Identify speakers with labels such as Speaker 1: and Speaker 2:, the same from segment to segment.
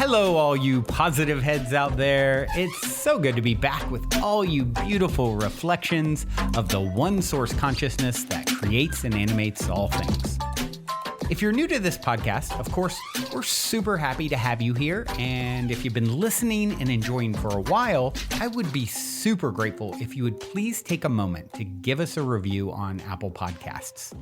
Speaker 1: Hello, all you positive heads out there. It's so good to be back with all you beautiful reflections of the one source consciousness that creates and animates all things. If you're new to this podcast, of course, we're super happy to have you here. And if you've been listening and enjoying for a while, I would be super grateful if you would please take a moment to give us a review on Apple Podcasts.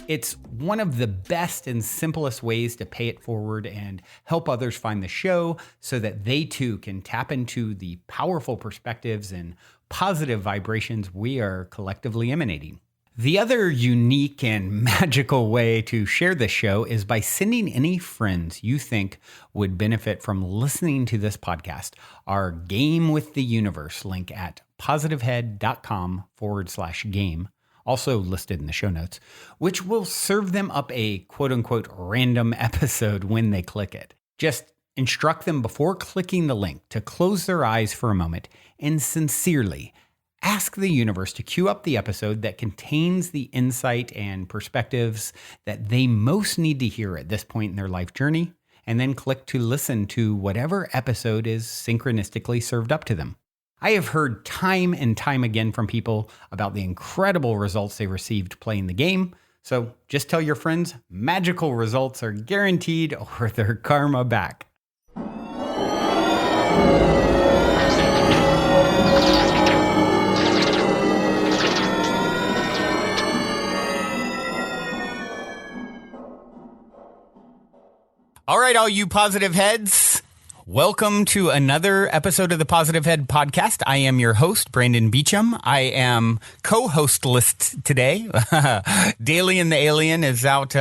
Speaker 1: It's one of the best and simplest ways to pay it forward and help others find the show so that they too can tap into the powerful perspectives and positive vibrations we are collectively emanating. The other unique and magical way to share this show is by sending any friends you think would benefit from listening to this podcast our Game with the Universe link at positivehead.com/game. Also listed in the show notes, which will serve them up a quote-unquote random episode when they click it. Just instruct them before clicking the link to close their eyes for a moment and sincerely ask the universe to cue up the episode that contains the insight and perspectives that they most need to hear at this point in their life journey, and then click to listen to whatever episode is synchronistically served up to them. I have heard time and time again from people about the incredible results they received playing the game. So just tell your friends magical results are guaranteed or their karma back. All right, all you positive heads. Welcome to another episode of the Positive Head Podcast. I am your host, Brandon Beecham. I am co-hostless today. Dalian the Alien is out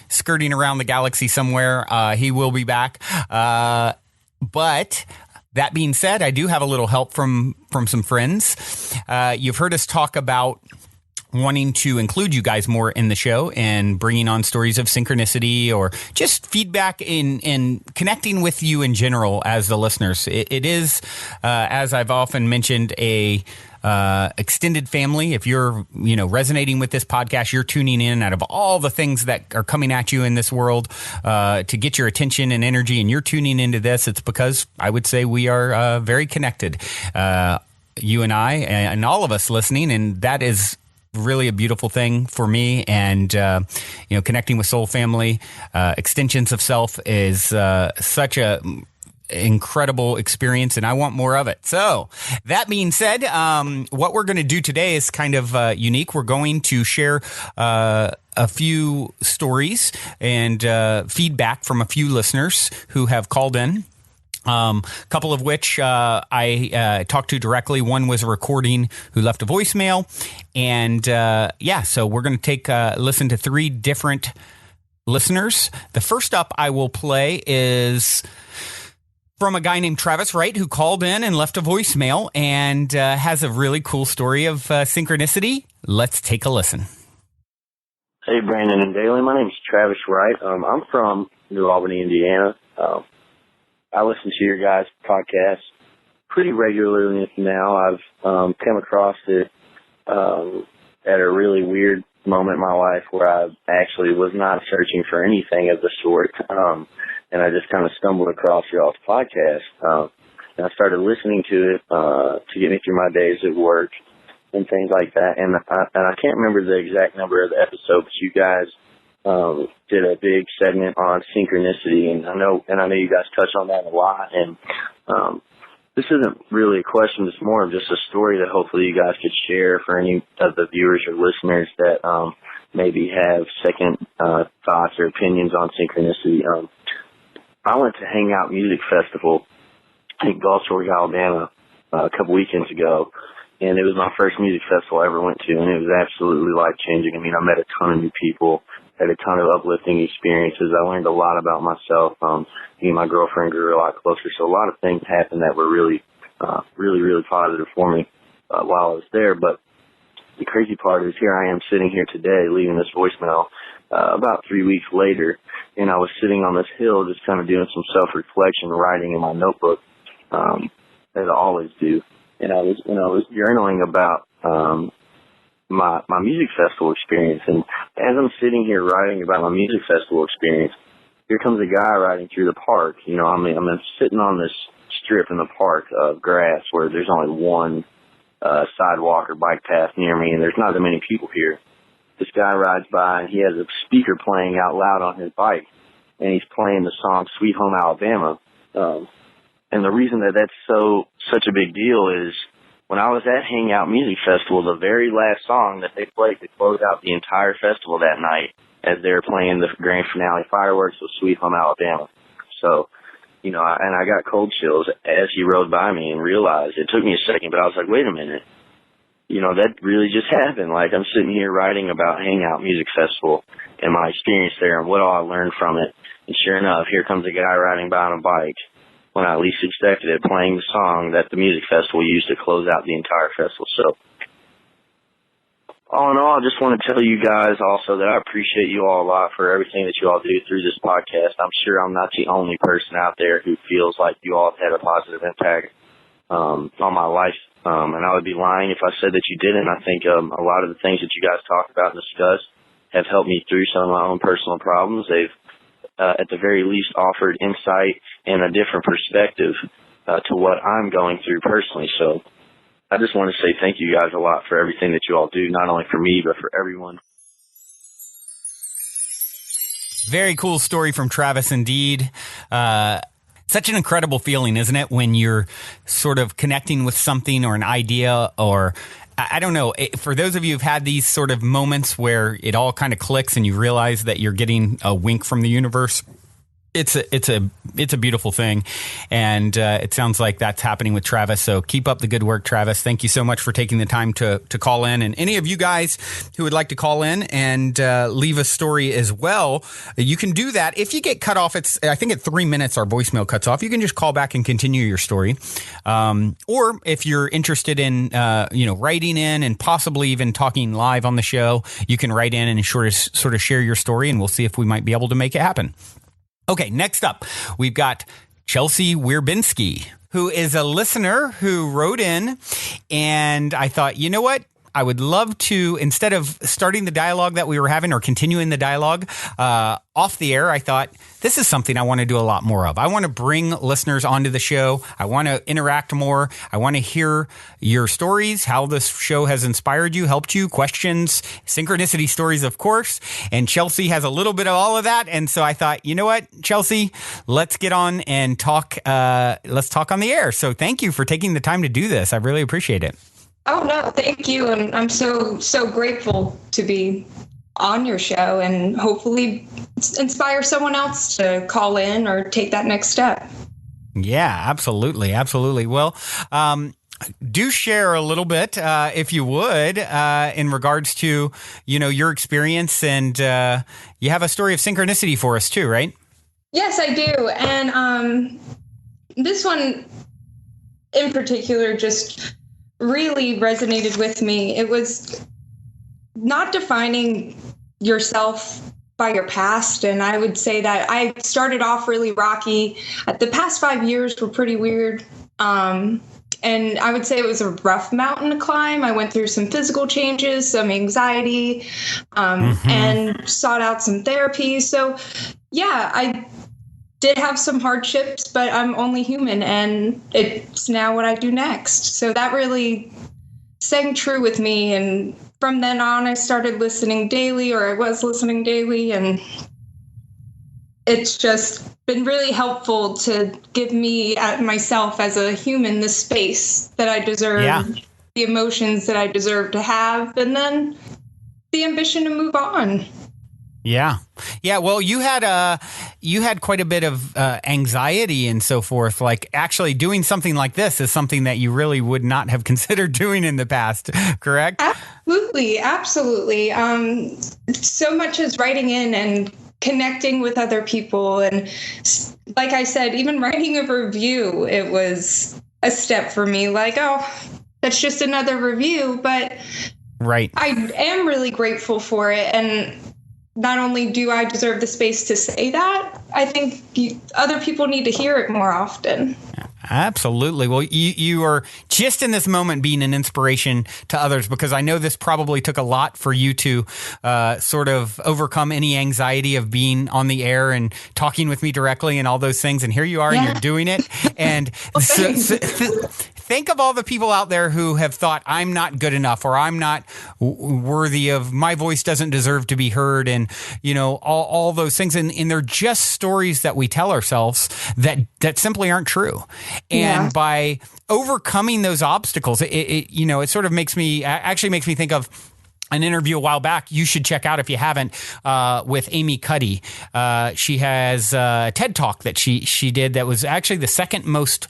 Speaker 1: skirting around the galaxy somewhere. He will be back. But that being said, I do have a little help from some friends. You've heard us talk about wanting to include you guys more in the show and bringing on stories of synchronicity or just feedback in connecting with you in general as the listeners. It is, as I've often mentioned, a extended family. If you're, resonating with this podcast, you're tuning in out of all the things that are coming at you in this world to get your attention and energy, and you're tuning into this, it's because I would say we are very connected, you and I and all of us listening, and that is really a beautiful thing for me. And, connecting with soul family, extensions of self is such a incredible experience, and I want more of it. So that being said, what we're going to do today is kind of unique. We're going to share a few stories and feedback from a few listeners who have called in. Couple of which I talked to directly. One was a recording who left a voicemail. And so we're going to take listen to three different listeners. The first up I will play is from a guy named Travis Wright, who called in and left a voicemail and has a really cool story of synchronicity. Let's take a listen.
Speaker 2: Hey, Brandon and Daly. My name is Travis Wright. I'm from New Albany, Indiana. I listen to your guys' podcast pretty regularly now. I've come across it at a really weird moment in my life where I actually was not searching for anything of the sort, and I just kind of stumbled across y'all's podcast. And I started listening to it to get me through my days at work and things like that. And I can't remember the exact number of the episode, but you guys did a big segment on synchronicity, and I know you guys touch on that a lot. And this isn't really a question; it's more of just a story that hopefully you guys could share for any of the viewers or listeners that maybe have second thoughts or opinions on synchronicity. I went to Hangout Music Festival in Gulfport, Alabama, a couple weekends ago. And it was my first music festival I ever went to, and it was absolutely life-changing. I mean, I met a ton of new people, had a ton of uplifting experiences. I learned a lot about myself. Me and my girlfriend grew a lot closer, so a lot of things happened that were really positive for me while I was there. But the crazy part is here I am sitting here today, leaving this voicemail about 3 weeks later, and I was sitting on this hill just kind of doing some self-reflection, writing in my notebook, as I always do. And I was journaling about my music festival experience. And as I'm sitting here writing about my music festival experience, here comes a guy riding through the park. You know, I'm sitting on this strip in the park of grass where there's only one sidewalk or bike path near me, and there's not that many people here. This guy rides by, and he has a speaker playing out loud on his bike, and he's playing the song Sweet Home Alabama. And the reason that that's such a big deal is when I was at Hangout Music Festival, the very last song that they played to close out the entire festival that night as they were playing the grand finale fireworks was Sweet Home Alabama. So, you know, and I got cold chills as he rode by me and realized, it took me a second, but I was like, wait a minute. You know, that really just happened. Like, I'm sitting here writing about Hangout Music Festival and my experience there and what all I learned from it. And sure enough, here comes a guy riding by on a bike when I least expected it, playing the song that the music festival used to close out the entire festival. So, all in all, I just want to tell you guys also that I appreciate you all a lot for everything that you all do through this podcast. I'm sure I'm not the only person out there who feels like you all have had a positive impact on my life. And I would be lying if I said that you didn't. I think a lot of the things that you guys talk about and discuss have helped me through some of my own personal problems. They've at the very least offered insight and a different perspective to what I'm going through personally. So I just want to say thank you guys a lot for everything that you all do, not only for me, but for everyone.
Speaker 1: Very cool story from Travis indeed. Such an incredible feeling, isn't it, when you're sort of connecting with something or an idea, or I don't know, for those of you who've had these sort of moments where it all kind of clicks and you realize that you're getting a wink from the universe. It's a beautiful thing, and it sounds like that's happening with Travis. So keep up the good work, Travis. Thank you so much for taking the time to call in. And any of you guys who would like to call in and leave a story as well, you can do that. If you get cut off, I think at 3 minutes our voicemail cuts off. You can just call back and continue your story. Or if you're interested in writing in and possibly even talking live on the show, you can write in and sort of share your story, and we'll see if we might be able to make it happen. Okay, next up, we've got Chelsea Wierbinski, who is a listener who wrote in, and I thought, you know what? I would love to, instead of starting the dialogue that we were having or continuing the dialogue off the air, I thought, this is something I want to do a lot more of. I want to bring listeners onto the show. I want to interact more. I want to hear your stories, how this show has inspired you, helped you, questions, synchronicity stories, of course. And Chelsea has a little bit of all of that. And so I thought, you know what, Chelsea, let's get on and talk. Let's talk on the air. So thank you for taking the time to do this. I really appreciate it.
Speaker 3: Oh, no, thank you. And I'm so grateful to be on your show and hopefully inspire someone else to call in or take that next step. Yeah,
Speaker 1: absolutely. Absolutely. Well, do share a little bit, if you would, in regards to, your experience. And you have a story of synchronicity for us too, right?
Speaker 3: Yes, I do. And this one in particular just really resonated with me. It was not defining yourself by your past. And I would say that I started off really rocky. The past 5 years were pretty weird. And I would say it was a rough mountain to climb. I went through some physical changes, some anxiety, and sought out some therapy. So yeah, I did have some hardships, but I'm only human, and it's now what I do next. So that really sang true with me. And from then on, I started listening daily, or I was listening daily. And it's just been really helpful to give me myself as a human the space that I deserve, the emotions that I deserve to have, and then the ambition to move on.
Speaker 1: Yeah. Well, you had quite a bit of anxiety and so forth. Like, actually doing something like this is something that you really would not have considered doing in the past, correct?
Speaker 3: Absolutely. So much as writing in and connecting with other people. And like I said, even writing a review, it was a step for me. Like, oh, that's just another review. But
Speaker 1: right.
Speaker 3: I am really grateful for it. And not only do I deserve the space to say that, I think other people need to hear it more often.
Speaker 1: Absolutely. Well, you are just in this moment being an inspiration to others, because I know this probably took a lot for you to sort of overcome any anxiety of being on the air and talking with me directly and all those things. And here you are, and you're doing it. And think of all the people out there who have thought, I'm not good enough, or I'm not worthy of, my voice doesn't deserve to be heard. And, all those things. And they're just stories that we tell ourselves that simply aren't true. And by overcoming those obstacles, it sort of makes me think of an interview a while back you should check out if you haven't, with Amy Cuddy. She has a TED Talk that she did that was actually the second most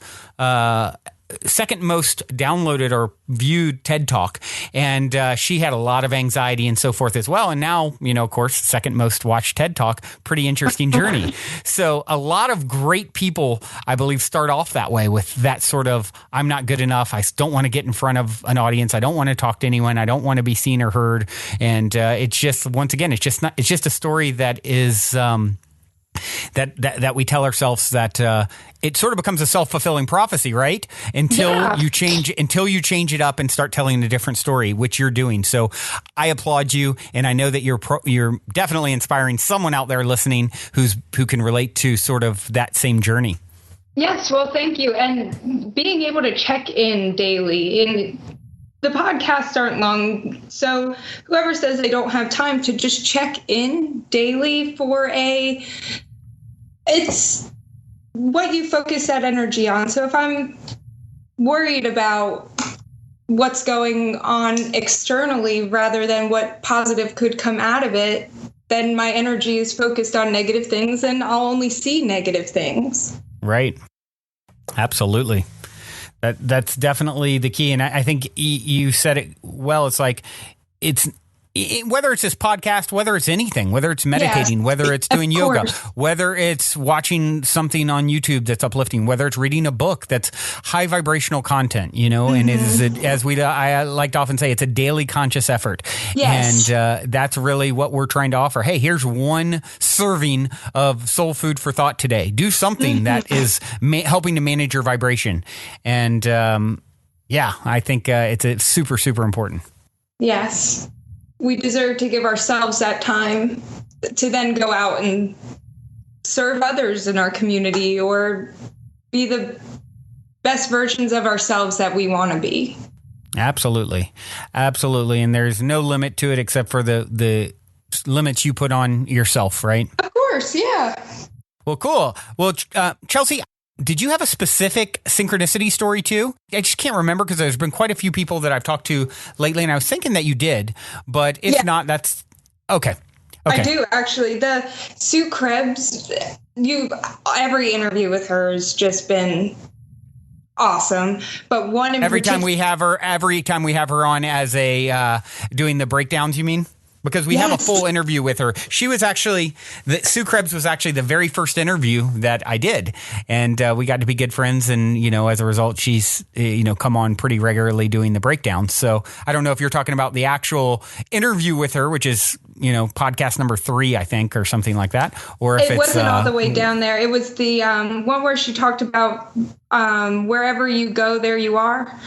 Speaker 1: downloaded or viewed TED Talk. And she had a lot of anxiety and so forth as well. And now, of course, second most watched TED Talk, pretty interesting journey. So a lot of great people, I believe, start off that way with that sort of, I'm not good enough. I don't want to get in front of an audience. I don't want to talk to anyone. I don't want to be seen or heard. And it's just, once again, it's just a story that is, that we tell ourselves that it sort of becomes a self-fulfilling prophecy, right? Until you change it up and start telling a different story, which you're doing. So I applaud you, and I know that you're definitely inspiring someone out there listening who can relate to sort of that same journey.
Speaker 3: Yes, well, thank you. And being able to check in daily the podcasts aren't long, so whoever says they don't have time to just check in daily it's what you focus that energy on. So if I'm worried about what's going on externally rather than what positive could come out of it, then my energy is focused on negative things, and I'll only see negative things.
Speaker 1: Right. Absolutely. That's definitely the key. And I think you said it well. It's like, whether it's this podcast, whether it's anything, whether it's meditating, whether it's doing yoga, whether it's watching something on YouTube that's uplifting, whether it's reading a book that's high vibrational content, and I like to often say, it's a daily conscious effort. Yes. And that's really what we're trying to offer. Hey, here's one serving of soul food for thought today. Do something that is helping to manage your vibration. And I think it's super, super important.
Speaker 3: Yes. We deserve to give ourselves that time to then go out and serve others in our community or be the best versions of ourselves that we want to be.
Speaker 1: Absolutely. Absolutely. And there's no limit to it except for the limits you put on yourself, right?
Speaker 3: Of course. Yeah.
Speaker 1: Well, cool. Well, Chelsea, did you have a specific synchronicity story too? I just can't remember because there's been quite a few people that I've talked to lately, and I was thinking that you did, but if not, that's okay.
Speaker 3: I do actually. The Sue Krebs, every interview with her has just been awesome. But every time we have her on as a doing the breakdowns, you mean? Because we have a full interview with her. She was actually, Sue Krebs was actually the very first interview that I did. And we got to be good friends. And, as a result, she's, come on pretty regularly doing the breakdowns. So I don't know if you're talking about the actual interview with her, which is, podcast number 3, I think, or something like that. Or if it wasn't all the way down there. It was the one where she talked about wherever you go, there you are.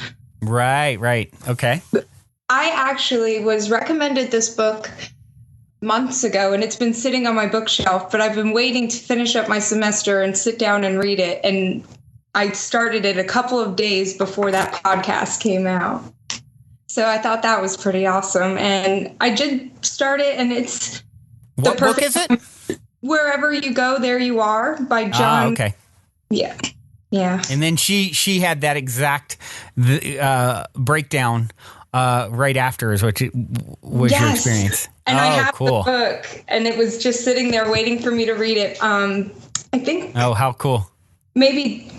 Speaker 1: Right. Okay.
Speaker 3: I actually was recommended this book months ago, and it's been sitting on my bookshelf, but I've been waiting to finish up my semester and sit down and read it. And I started it a couple of days before that podcast came out. So I thought that was pretty awesome. And I did start it, and it's
Speaker 1: what book is it?
Speaker 3: Wherever You Go, There You Are by John.
Speaker 1: Okay.
Speaker 3: Yeah. Yeah.
Speaker 1: And then she had that exact breakdown right after is what was your experience.
Speaker 3: And I have the book, and it was just sitting there waiting for me to read it. I think.
Speaker 1: Oh, how cool.
Speaker 3: Maybe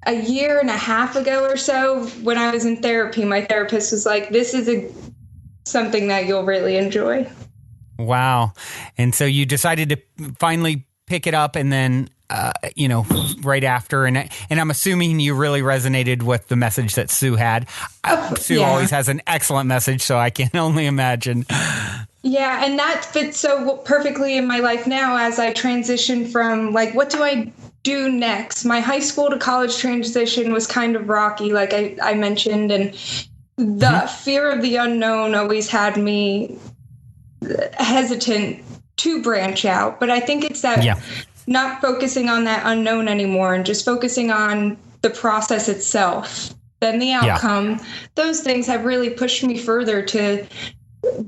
Speaker 3: a year and a half ago or so, when I was in therapy, my therapist was like, this is something that you'll really enjoy.
Speaker 1: Wow. And so you decided to finally pick it up, and then right after, and I'm assuming you really resonated with the message that Sue had. Sue always has an excellent message, so I can only imagine. Yeah,
Speaker 3: and that fits so perfectly in my life now as I transition from what do I do next. My high school to college transition was kind of rocky, like I mentioned, and the fear of the unknown always had me hesitant to branch out. But I think it's that not focusing on that unknown anymore and just focusing on the process itself, then the outcome. Those things have really pushed me further to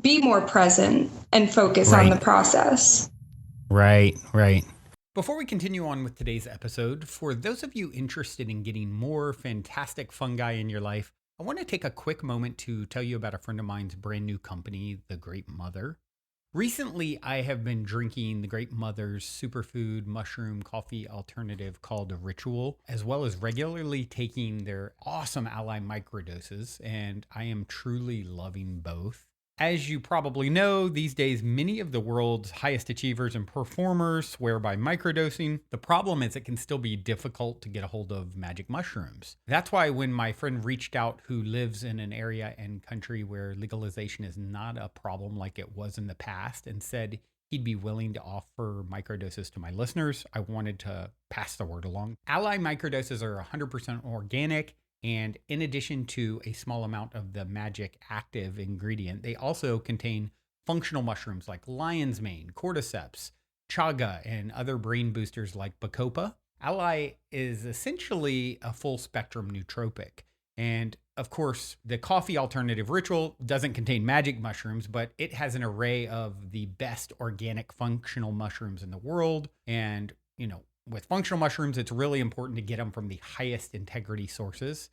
Speaker 3: be more present and focus on the process.
Speaker 1: Right. Before we continue on with today's episode, for those of you interested in getting more fantastic fungi in your life, I want to take a quick moment to tell you about a friend of mine's brand new company, The Great Mother. Recently, I have been drinking The Great Mother's superfood mushroom coffee alternative called Ritual, as well as regularly taking their awesome Ally microdoses, and I am truly loving both. As you probably know, these days, many of the world's highest achievers and performers swear by microdosing. The problem is it can still be difficult to get a hold of magic mushrooms. That's why when my friend reached out, who lives in an area and country where legalization is not a problem like it was in the past, and said he'd be willing to offer microdoses to my listeners, I wanted to pass the word along. Ally microdoses are 100% organic. And in addition to a small amount of the magic active ingredient, they also contain functional mushrooms like lion's mane, cordyceps, chaga, and other brain boosters like bacopa. Ally is essentially a full spectrum nootropic. And of course, the coffee alternative Ritual doesn't contain magic mushrooms, but it has an array of the best organic functional mushrooms in the world. And, with functional mushrooms, it's really important to get them from the highest integrity sources.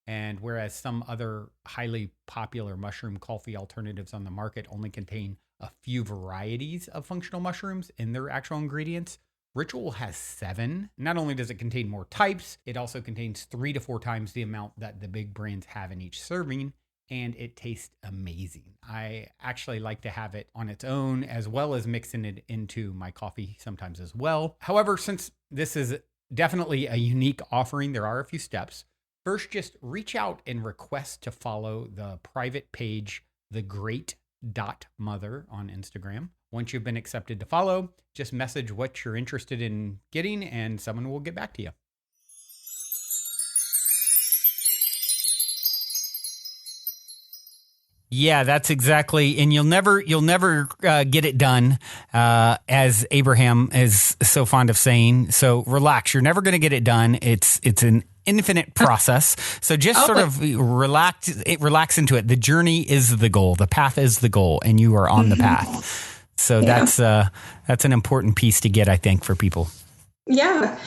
Speaker 1: And whereas some other highly popular mushroom coffee alternatives on the market only contain a few varieties of functional mushrooms in their actual ingredients, Ritual has 7. Not only does it contain more types, it also contains 3 to 4 times the amount that the big brands have in each serving. And it tastes amazing. I actually like to have it on its own, as well as mixing it into my coffee sometimes as well. However, since this is definitely a unique offering, there are a few steps. First, just reach out and request to follow the private page, thegreat.mother on Instagram. Once you've been accepted to follow, just message what you're interested in getting and someone will get back to you. Yeah, that's exactly, and you'll never get it done, as Abraham is so fond of saying. So relax, you're never going to get it done. It's an infinite process. So just sort of relax into it. The journey is the goal. The path is the goal, and you are on the path. So that's an important piece to get, I think, for people. Yeah.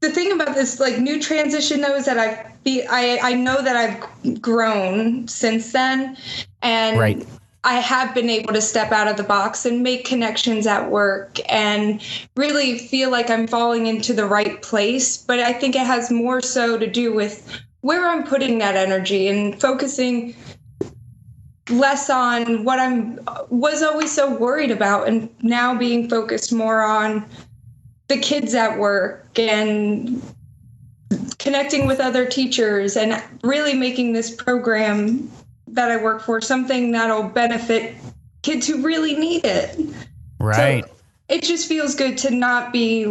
Speaker 3: The thing about this new transition though is that I know that I've grown since then, and I have been able to step out of the box and make connections at work and really feel like I'm falling into the right place. But I think it has more so to do with where I'm putting that energy and focusing less on what was always so worried about, and now being focused more on the kids at work and connecting with other teachers and really making this program that I work for something that'll benefit kids who really need it.
Speaker 1: Right.
Speaker 3: So it just feels good to not be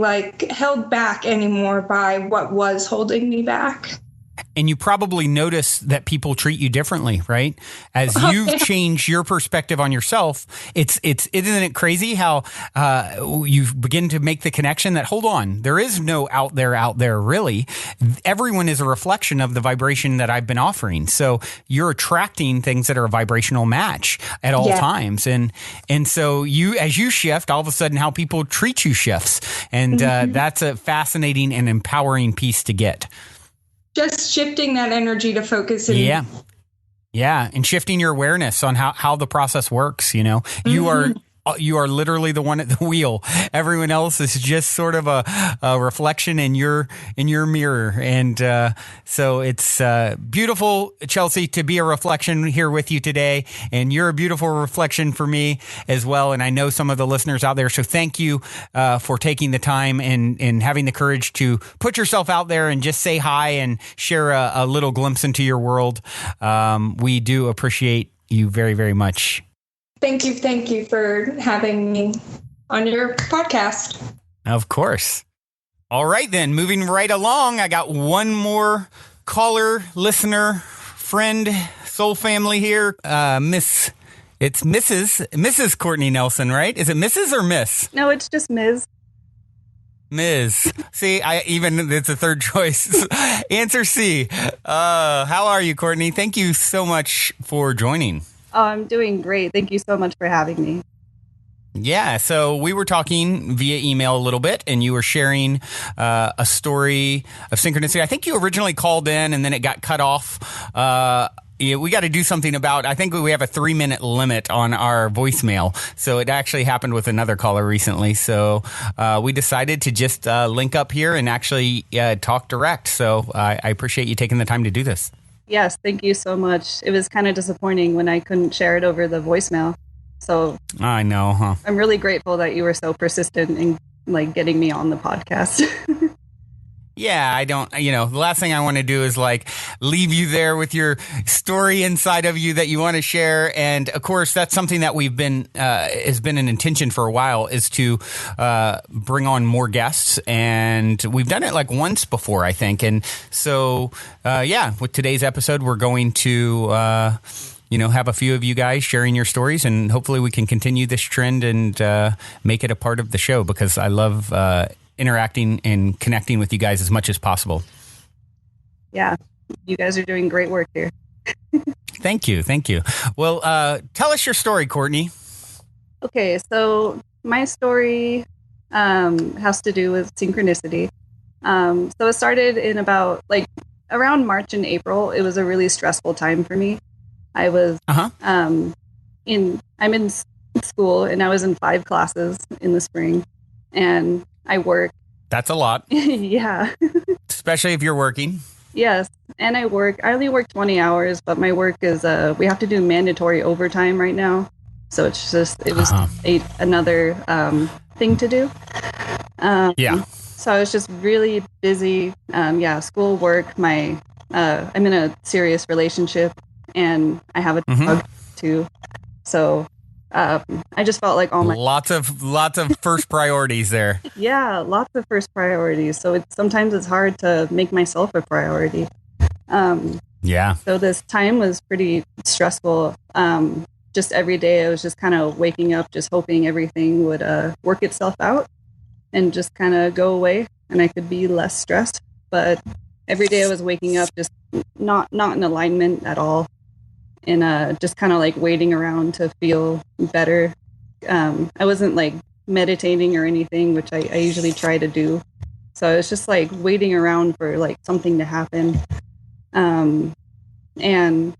Speaker 3: held back anymore by what was holding me back.
Speaker 1: And you probably notice that people treat you differently, right? As you've changed your perspective on yourself, isn't it crazy how you begin to make the connection that, hold on, there is no out there really. Everyone is a reflection of the vibration that I've been offering. So you're attracting things that are a vibrational match at all times. And so as you shift, all of a sudden how people treat you shifts. And that's a fascinating and empowering piece to get.
Speaker 3: Just shifting that energy to focus.
Speaker 1: Yeah. And shifting your awareness on how the process works. You are literally the one at the wheel. Everyone else is just sort of a reflection in your mirror. And so it's beautiful, Chelsea, to be a reflection here with you today. And you're a beautiful reflection for me as well. And I know some of the listeners out there. So thank you for taking the time and having the courage to put yourself out there and just say hi and share a little glimpse into your world. We do appreciate you very, very much.
Speaker 3: Thank you for having me on your podcast.
Speaker 1: Of course. All right, then, moving right along, I got one more caller, listener, friend, soul family here. It's Mrs. Courtney Nelson, right? Is it Mrs. or Miss?
Speaker 4: No, it's just Ms.
Speaker 1: Ms. See, it's a third choice. Answer C. How are you, Courtney? Thank you so much for joining.
Speaker 4: Oh, I'm doing great. Thank you so much for having me.
Speaker 1: Yeah, so we were talking via email a little bit, and you were sharing a story of synchronicity. I think you originally called in, and then it got cut off. We got to do something about, I think we have a 3-minute limit on our voicemail. So it actually happened with another caller recently. So we decided to just link up here and actually talk direct. So I appreciate you taking the time to do this.
Speaker 4: Yes, thank you so much. It was kind of disappointing when I couldn't share it over the voicemail. So
Speaker 1: I know, huh?
Speaker 4: I'm really grateful that you were so persistent in like getting me on the podcast.
Speaker 1: Yeah, the last thing I want to do is like leave you there with your story inside of you that you want to share. And of course, that's something that has been an intention for a while, is to bring on more guests. And we've done it like once before, I think. And so, with today's episode, we're going to, have a few of you guys sharing your stories, and hopefully we can continue this trend and make it a part of the show, because I love interacting and connecting with you guys as much as possible.
Speaker 4: Yeah, you guys are doing great work here.
Speaker 1: Thank you. Well, tell us your story, Courtney.
Speaker 4: Okay, so my story has to do with synchronicity. So it started in about around March and April. It was a really stressful time for me. I was I'm in school, and I was in 5 classes in the spring, and I work.
Speaker 1: That's a lot.
Speaker 4: Yeah.
Speaker 1: Especially if you're working.
Speaker 4: Yes. And I only work 20 hours, but my work is, we have to do mandatory overtime right now. So it was another thing to do.
Speaker 1: Yeah.
Speaker 4: So I was just really busy. School, work, I'm in a serious relationship, and I have a dog too. So I just felt like all my
Speaker 1: lots of first priorities there.
Speaker 4: Yeah, lots of first priorities. So sometimes it's hard to make myself a priority. So this time was pretty stressful. Just every day I was just kind of waking up, just hoping everything would work itself out and just kind of go away, and I could be less stressed. But every day I was waking up just not in alignment at all. And just kind of like waiting around to feel better. I wasn't like meditating or anything, which I usually try to do. So I was just like waiting around for like something to happen. And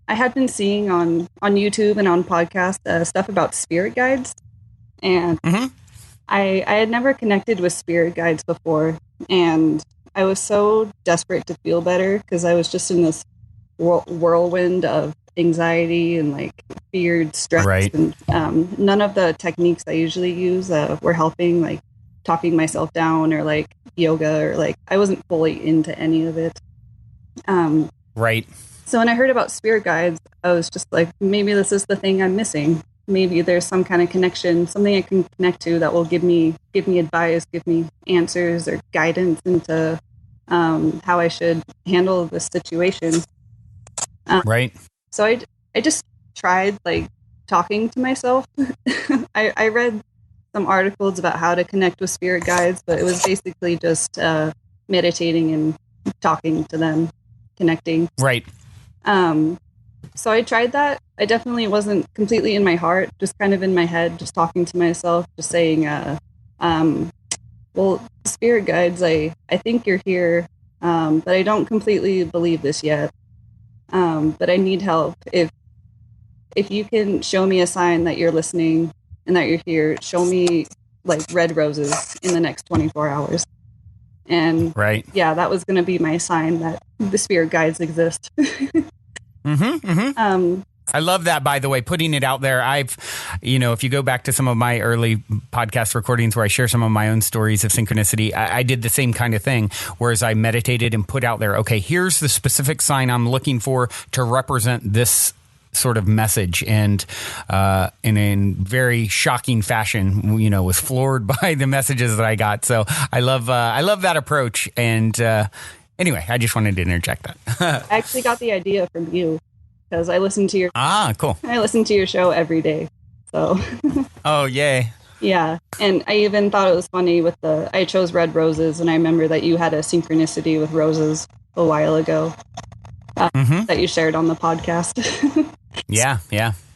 Speaker 4: I had been seeing on YouTube and on podcasts stuff about spirit guides. And I had never connected with spirit guides before. And I was so desperate to feel better, because I was just in this whirlwind of anxiety and like feared stress. Right. And none of the techniques I usually use were helping, like talking myself down or like yoga, or like I wasn't fully into any of it.
Speaker 1: Right.
Speaker 4: So when I heard about spirit guides, I was just like, maybe this is the thing I'm missing. Maybe there's some kind of connection, something I can connect to that will give me advice, give me answers or guidance into how I should handle this situation.
Speaker 1: Right.
Speaker 4: So I just tried like talking to myself. I read some articles about how to connect with spirit guides, but it was basically just meditating and talking to them, connecting.
Speaker 1: Right.
Speaker 4: So I tried that. I definitely wasn't completely in my heart, just kind of in my head, just talking to myself, just saying, well, spirit guides, I think you're here, but I don't completely believe this yet. But I need help. If you can show me a sign that you're listening and that you're here, show me like red roses in the next 24 hours. And
Speaker 1: right.
Speaker 4: Yeah, that was going to be my sign that the spirit guides exist.
Speaker 1: I love that, by the way, putting it out there. If you go back to some of my early podcast recordings where I share some of my own stories of synchronicity, I did the same kind of thing, whereas I meditated and put out there, okay, here's the specific sign I'm looking for to represent this sort of message, and in a very shocking fashion, was floored by the messages that I got. So I love that approach. And anyway, I just wanted to interject that.
Speaker 4: I actually got the idea from you because I listen to your
Speaker 1: cool.
Speaker 4: I listen to your show every day. So
Speaker 1: oh, yay.
Speaker 4: Yeah. And I even thought it was funny with I chose red roses, and I remember that you had a synchronicity with roses a while ago that you shared on the podcast.
Speaker 1: Yeah.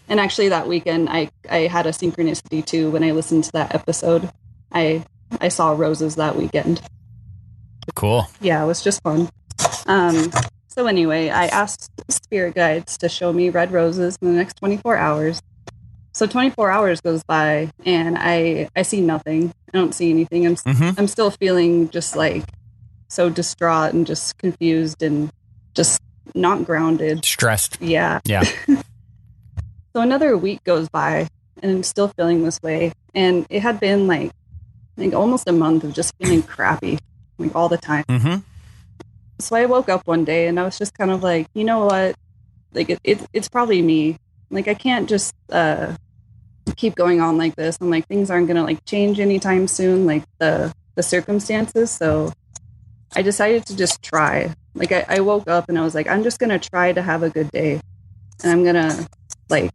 Speaker 4: And actually that weekend I had a synchronicity too. When I listened to that episode, I saw roses that weekend.
Speaker 1: Cool.
Speaker 4: Yeah, it was just fun. So anyway, I asked spirit guides to show me red roses in the next 24 hours. So 24 hours goes by and I see nothing. I don't see anything. I'm still feeling just like so distraught and just confused and just not grounded.
Speaker 1: Stressed.
Speaker 4: Yeah. So another week goes by and I'm still feeling this way. And it had been like almost a month of just feeling crappy, like all the time. So I woke up one day and I was just kind of like, you know what? Like it's probably me. Like I can't just keep going on like this. I'm like, things aren't gonna like change anytime soon, like the circumstances. So I decided to just try. Like I woke up and I was like, I'm just gonna try to have a good day. And I'm gonna like,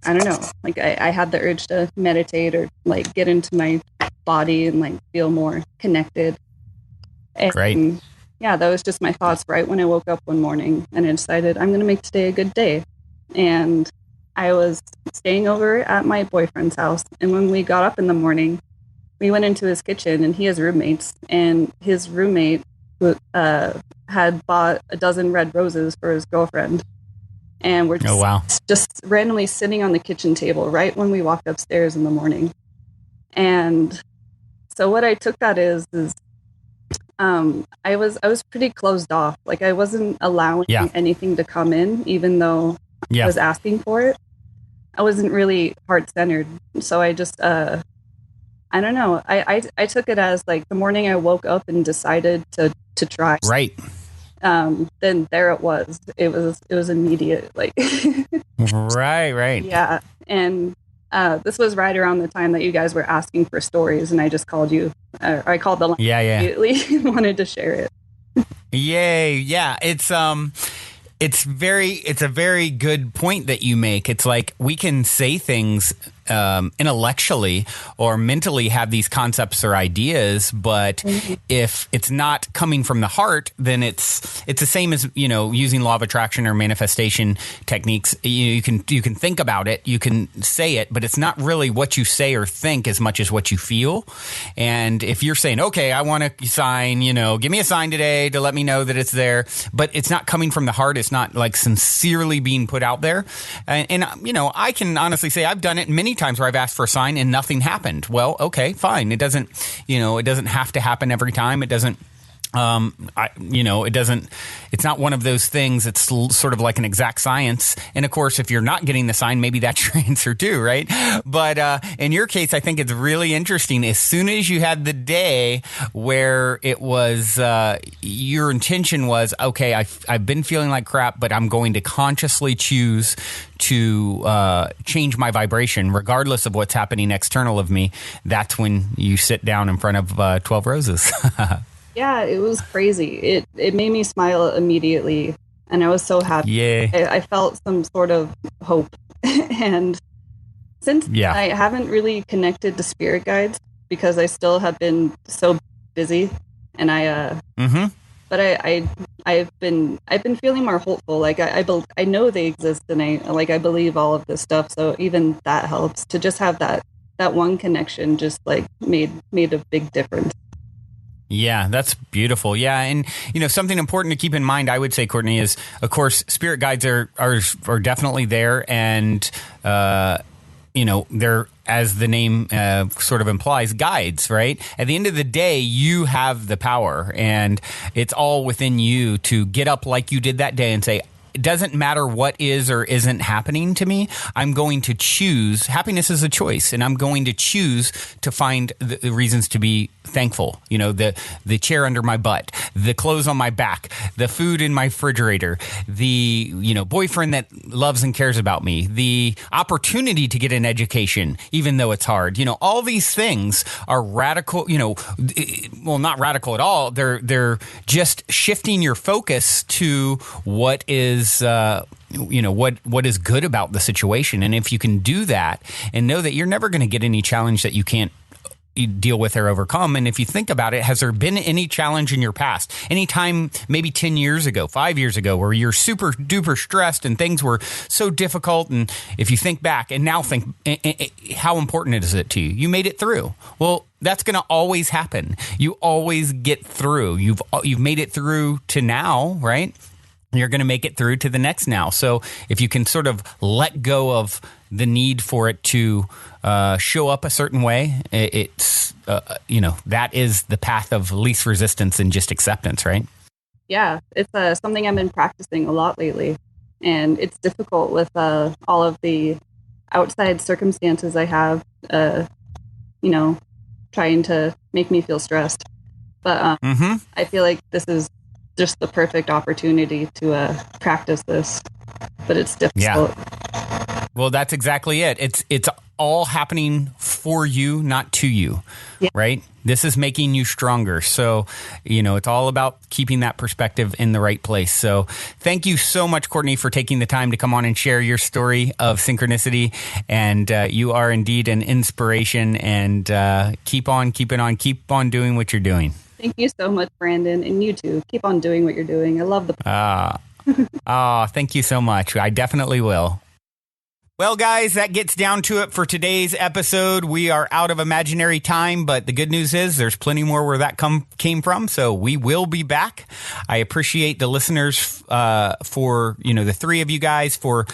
Speaker 4: I don't know, like I had the urge to meditate or like get into my body and like feel more connected. And
Speaker 1: right.
Speaker 4: Yeah, that was just my thoughts right when I woke up one morning, and I decided I'm going to make today a good day. And I was staying over at my boyfriend's house. And when we got up in the morning, we went into his kitchen, and he has roommates. And his roommate had bought a dozen red roses for his girlfriend. And we're just randomly sitting on the kitchen table right when we walked upstairs in the morning. And so what I took that is I was pretty closed off. Like I wasn't allowing anything to come in, even though I was asking for it. I wasn't really heart-centered. So I just, I don't know. I took it as like the morning I woke up and decided to try.
Speaker 1: Right.
Speaker 4: Then there it was. It was immediate. Like,
Speaker 1: right.
Speaker 4: Yeah. And this was right around the time that you guys were asking for stories, and I just called you. I called the line immediately and wanted to share it.
Speaker 1: Yay! Yeah, it's a very good point that you make. It's like we can say things intellectually or mentally have these concepts or ideas, but if it's not coming from the heart, then it's the same as using law of attraction or manifestation techniques. You can think about it, you can say it, but it's not really what you say or think as much as what you feel. And if you're saying, okay, I want a sign, give me a sign today to let me know that it's there, but it's not coming from the heart, it's not like sincerely being put out there. And I can honestly say I've done it many times where I've asked for a sign and nothing happened. Well, okay, fine. It doesn't have to happen every time. It doesn't, it's not one of those things. It's sort of like an exact science. And of course, if you're not getting the sign, maybe that's your answer too, right? But in your case, I think it's really interesting. As soon as you had the day where it was, your intention was, okay, I've been feeling like crap, but I'm going to consciously choose to change my vibration, regardless of what's happening external of me. That's when you sit down in front of 12 roses.
Speaker 4: Yeah, it was crazy. It made me smile immediately, and I was so happy.
Speaker 1: Yeah.
Speaker 4: I felt some sort of hope. And since I haven't really connected to spirit guides because I still have been so busy, and but I've been feeling more hopeful. Like I know they exist, and I believe all of this stuff. So even that helps to just have that one connection. Just like made a big difference.
Speaker 1: Yeah, that's beautiful. Yeah, and something important to keep in mind, I would say, Courtney, is of course spirit guides are definitely there, and they're, as the name sort of implies, guides, right? At the end of the day, you have the power, and it's all within you to get up like you did that day and say, it doesn't matter what is or isn't happening to me. I'm going to choose. Happiness is a choice, and I'm going to choose to find the reasons to be thankful. You know, the chair under my butt, the clothes on my back, the food in my refrigerator, the, you know, boyfriend that loves and cares about me, the opportunity to get an education, even though it's hard. You know, all these things are radical, you know, well, not radical at all. They're just shifting your focus to what is, you know, what is good about the situation. And if you can do that and know that you're never going to get any challenge that you can't deal with or overcome. And if you think about it, has there been any challenge in your past, any time maybe 10 years ago, 5 years ago, where you're super duper stressed and things were so difficult? And if you think back and now think, how important is it to you? You made it through. Well, that's going to always happen. You always get through. You've made it through to now, right? You're going to make it through to the next now. So if you can sort of let go of the need for it to show up a certain way, it's, you know, that is the path of least resistance and just acceptance, right?
Speaker 4: Yeah, it's something I've been practicing a lot lately. And it's difficult with all of the outside circumstances I have, you know, trying to make me feel stressed. But I feel like this is just the perfect opportunity to practice this, but it's difficult.
Speaker 1: Yeah. Well, that's exactly it. It's all happening for you, not to you, right? This is making you stronger. So, you know, it's all about keeping that perspective in the right place. So thank you so much, Courtney, for taking the time to come on and share your story of synchronicity. And you are indeed an inspiration, and keep on doing what you're doing.
Speaker 4: Thank you so much, Brandon. And you too. Keep on doing what you're doing. I love the
Speaker 1: thank you so much. I definitely will. Well, guys, that gets down to it for today's episode. We are out of imaginary time, but the good news is there's plenty more where that came from. So we will be back. I appreciate the listeners for, you know, the three of you guys for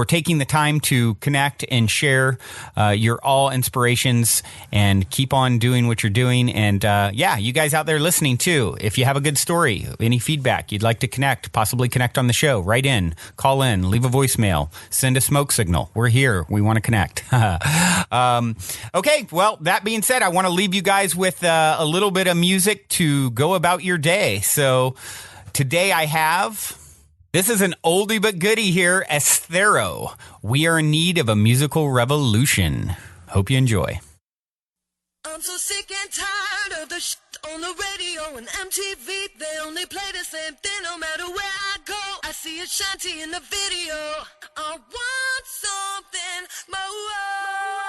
Speaker 1: taking the time to connect and share. You're all inspirations, and keep on doing what you're doing. And yeah, you guys out there listening too, if you have a good story, any feedback you'd like to connect, possibly connect on the show, write in, call in, leave a voicemail, send a smoke signal. We're here. We want to connect. Okay. Well, that being said, I want to leave you guys with a little bit of music to go about your day. So today this is an oldie but goodie here, Esthero. We are in need of a musical revolution. Hope you enjoy.
Speaker 5: I'm so sick and tired of the shit on the radio and MTV. They only play the same thing no matter where I go. I see Ashanti in the video. I want something more.